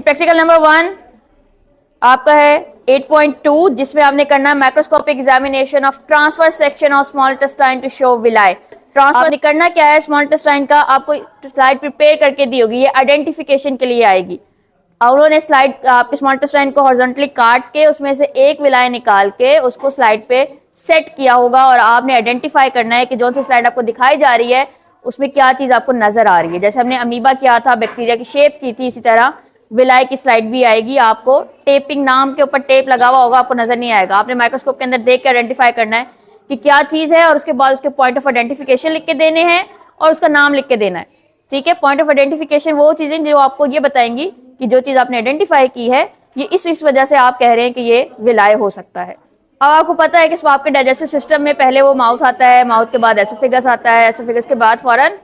Practical number 1 आपका है 8.2, जिसमें आपने करना है microscopic examination of transfer section of small intestine to show villi. Transfer करना क्या है स्मॉल इंटेस्टाइन का, आपको स्लाइड प्रिपेयर करके दी होगी, ये आइडेंटिफिकेशन के लिए आएगी। उन्होंने स्लाइड आपके स्मॉल इंटेस्टाइन को हॉरिजॉन्टली काट के उसमें से एक विलाई निकाल के उसको स्लाइड पे सेट किया होगा और आपने आइडेंटिफाई करना है कि जो सी स्लाइड आपको दिखाई जा रही है उसमें क्या चीज आपको नजर आ रही है। जैसे हमने अमीबा किया था, बैक्टीरिया की शेप की थी, इसी तरह विलाई की स्लाइड भी आएगी। आपको टेपिंग, नाम के ऊपर टेप लगा हुआ होगा, आपको नजर नहीं आएगा। आपने माइक्रोस्कोप के अंदर देख के आइडेंटिफाई करना है कि क्या चीज है और उसके बाद उसके पॉइंट ऑफ आइडेंटिफिकेशन लिख के देने हैं और उसका नाम लिख के देना है। ठीक है, पॉइंट ऑफ आइडेंटिफिकेशन वो चीजें जो आपको ये बताएंगी कि जो चीज आपने आइडेंटिफाई की है ये इस वजह से आप कह रहे हैं कि ये विलाय हो सकता है। अब आपको पता है कि आपके डाइजेस्टिव सिस्टम में पहले वो माउथ आता है, माउथ के बाद एसोफेगस आता है, एसोफेगस के बाद फौरन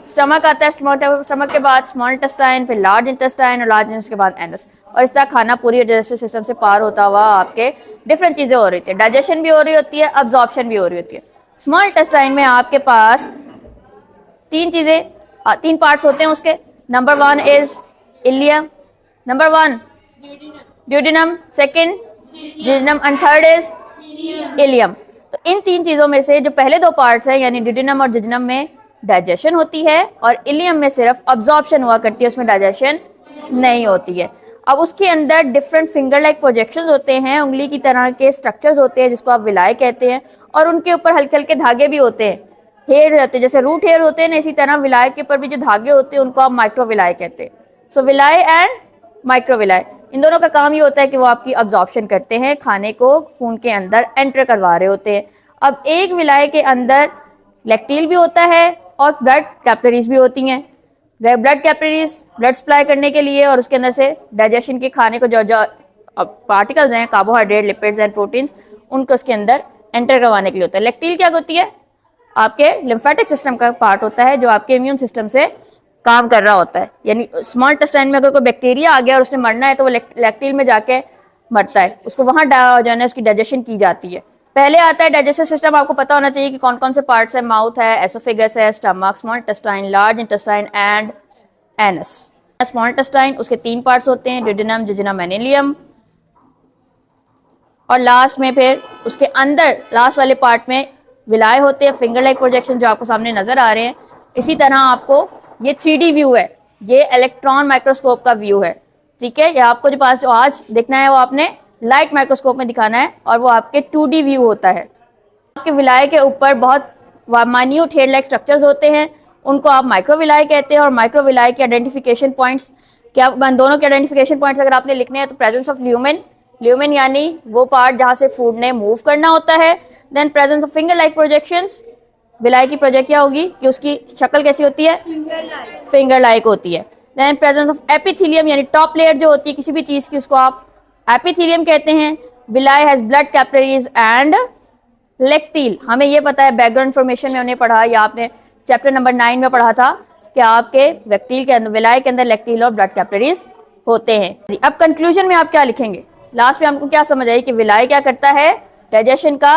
स्टमक आता है, स्टमक के बाद स्मॉल इंटेस्टाइन, फिर लार्ज इंटेस्टाइन और लार्ज इंटेस्टाइन के बाद एनस। और इस तरह खाना पूरी डाइजेस्टिव सिस्टम से पार होता हुआ आपके डिफरेंट चीजें हो रही थी, डाइजेशन भी हो रही होती है, अब्जॉर्प्शन भी हो रही होती है। स्मॉल इंटेस्टाइन में आपके पास तीन पार्ट्स होते हैं उसके। Number 1 is ileum, number 1 duodenum, second jejunum and third is ileum. तो इन तीन चीजों में से जो पहले दो पार्ट्स हैं यानी ड्यूडेनम और जिजनम में डाइजेशन होती है और इलियम में सिर्फ अब्जॉर्प्शन हुआ करती है, उसमें डाइजेशन नहीं होती है। अब उसके अंदर डिफरेंट फिंगर लाइक प्रोजेक्शंस होते हैं, उंगली की तरह के स्ट्रक्चर्स होते हैं जिसको आप विलाय कहते हैं, और उनके ऊपर हल्के हल्के धागे भी होते हैं, हेयर रहते हैं, जैसे रूट हेयर होते हैं ना, इसी तरह विलाय के ऊपर भी जो धागे होते हैं उनको आप माइक्रोविलाय कहते हैं। सो विलाय एंड माइक्रोविलाय, इन दोनों का काम ये होता है कि वो आपकी अब्जॉर्प्शन करते हैं, खाने को खून के अंदर एंटर करवा रहे होते हैं। अब एक विलाय के अंदर लैक्टील भी होता है और ब्लड कैपिलरीज भी होती हैं। ब्लड कैपिलरीज ब्लड सप्लाई करने के लिए और उसके अंदर से डाइजेशन के खाने को जो जो पार्टिकल्स हैं, कार्बोहाइड्रेट, लिपिड्स एंड प्रोटीन्स, उनको उसके अंदर एंटर करवाने के लिए होता है। लैक्टील क्या होती है, आपके लिम्फेटिक सिस्टम का पार्ट होता है जो आपके इम्यून सिस्टम से काम कर रहा होता है। यानी स्मॉल इंटेस्टाइन में अगर कोई बैक्टीरिया आ गया और उसने मरना है तो वो लैक्टील में जाके मरता है, उसको वहां जो है ना उसकी डाइजेशन की जाती है। पहले आता है डाइजेस्टिव सिस्टम, आपको पता होना चाहिए कि कौन कौन से पार्ट्स है, माउथ है, एसोफेगस है, stomach, small intestine, large intestine and anus. Small intestine उसके तीन पार्ट्स होते हैं, ड्यूडेनम, जिजनम एंड इलियम, और लास्ट में फिर उसके अंदर लास्ट वाले पार्ट में विलाय होते हैं, फिंगर लाइक प्रोजेक्शन जो आपको सामने नजर आ रहे हैं। इसी तरह आपको ये 3D व्यू है, ये इलेक्ट्रॉन माइक्रोस्कोप का व्यू है। ठीक है, ये आपको जो आज देखना है वो आपने लाइट माइक्रोस्कोप में दिखाना है और वो आपके 2D व्यू होता है। आपके विलाय के ऊपर बहुत माइन्यूट हेयर लाइक स्ट्रक्चर्स होते हैं, उनको आप माइक्रोविलाय कहते हैं। और माइक्रोविलाय के आइडेंटिफिकेशन पॉइंट्स क्या, दोनों के आइडेंटिफिकेशन पॉइंट्स अगर आपने लिखने हैं तो प्रेजेंस ऑफ ल्यूमेन, ल्यूमेन यानी वो पार्ट जहाँ से फूड ने मूव करना होता है। Then presence of finger like projections, villi की प्रोजेक्ट क्या होगी कि उसकी शक्ल कैसी होती है, फिंगर लाइक होती है। देन प्रेजेंस ऑफ एपिथेलियम यानी टॉप लेयर जो होती है किसी भी चीज की, उसको आप एपिथेलियम कहते हैं। विलाय हैज ब्लड कैपिलरीज एंड लैक्टील। हमें ये पता है, बैकग्राउंड इन्फॉर्मेशन में हमने पढ़ा या आपने चैप्टर नंबर 9 में पढ़ा था कि आपके लैक्टील के अंदर, विलाय के अंदर लैक्टील और ब्लड कैपिलरीज होते हैं। अब कंक्लूजन में आप क्या लिखेंगे, लास्ट में हमको क्या समझ आई कि विलाय क्या करता है, डाइजेशन का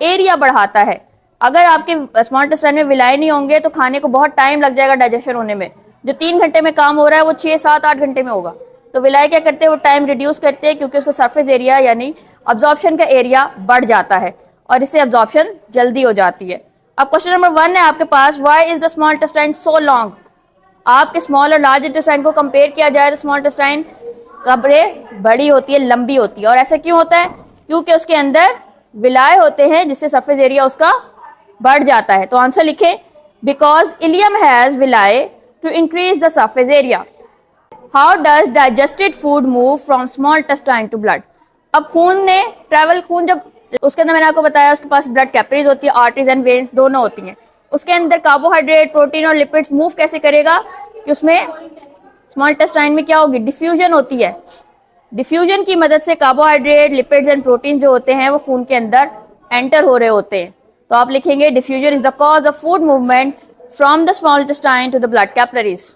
एरिया बढ़ाता है। अगर आपके स्मॉल इंटेस्टाइन में विलाय नहीं होंगे तो खाने को बहुत टाइम लग जाएगा डाइजेशन होने में, जो 3 घंटे में काम हो रहा है वो 6, 7, 8 घंटे में होगा। तो विलाय क्या करते हैं, वो टाइम रिड्यूस करते हैं क्योंकि उसका सरफेस एरिया यानी अब्जॉर्प्शन का एरिया बढ़ जाता है और इससे अब्जॉर्प्शन जल्दी हो जाती है। अब क्वेश्चन नंबर 1 है आपके पास, why is the small intestine so long. आपके स्मॉल और लार्ज इंटेस्टाइन को कंपेयर किया जाए तो स्मॉल इंटेस्टाइन कब्रे बड़ी होती है, लंबी होती है। और ऐसा क्यों होता है, क्योंकि उसके अंदर विलाय होते हैं जिससे सरफेस एरिया उसका बढ़ जाता है। तो आंसर लिखें, because ileum has villi to increase the surface area. How does digested food move from small intestine to blood. अब खून ने ट्रैवल, खून जब उसके अंदर मैंने आपको बताया उसके पास ब्लड कैपिलरीज होती है, आर्टरीज एंड वेन्स दोनों होती हैं। उसके अंदर कार्बोहाइड्रेट, प्रोटीन और लिपिड्स मूव कैसे करेगा कि उसमें स्मॉल इंटेस्टाइन में क्या होगी, डिफ्यूजन होती है। डिफ्यूजन की मदद से कार्बोहाइड्रेट, लिपिड्स एंड प्रोटीन जो होते हैं वो खून के अंदर एंटर हो रहे होते हैं। तो आप लिखेंगे diffusion is the cause of food movement from the small intestine to the blood capillaries.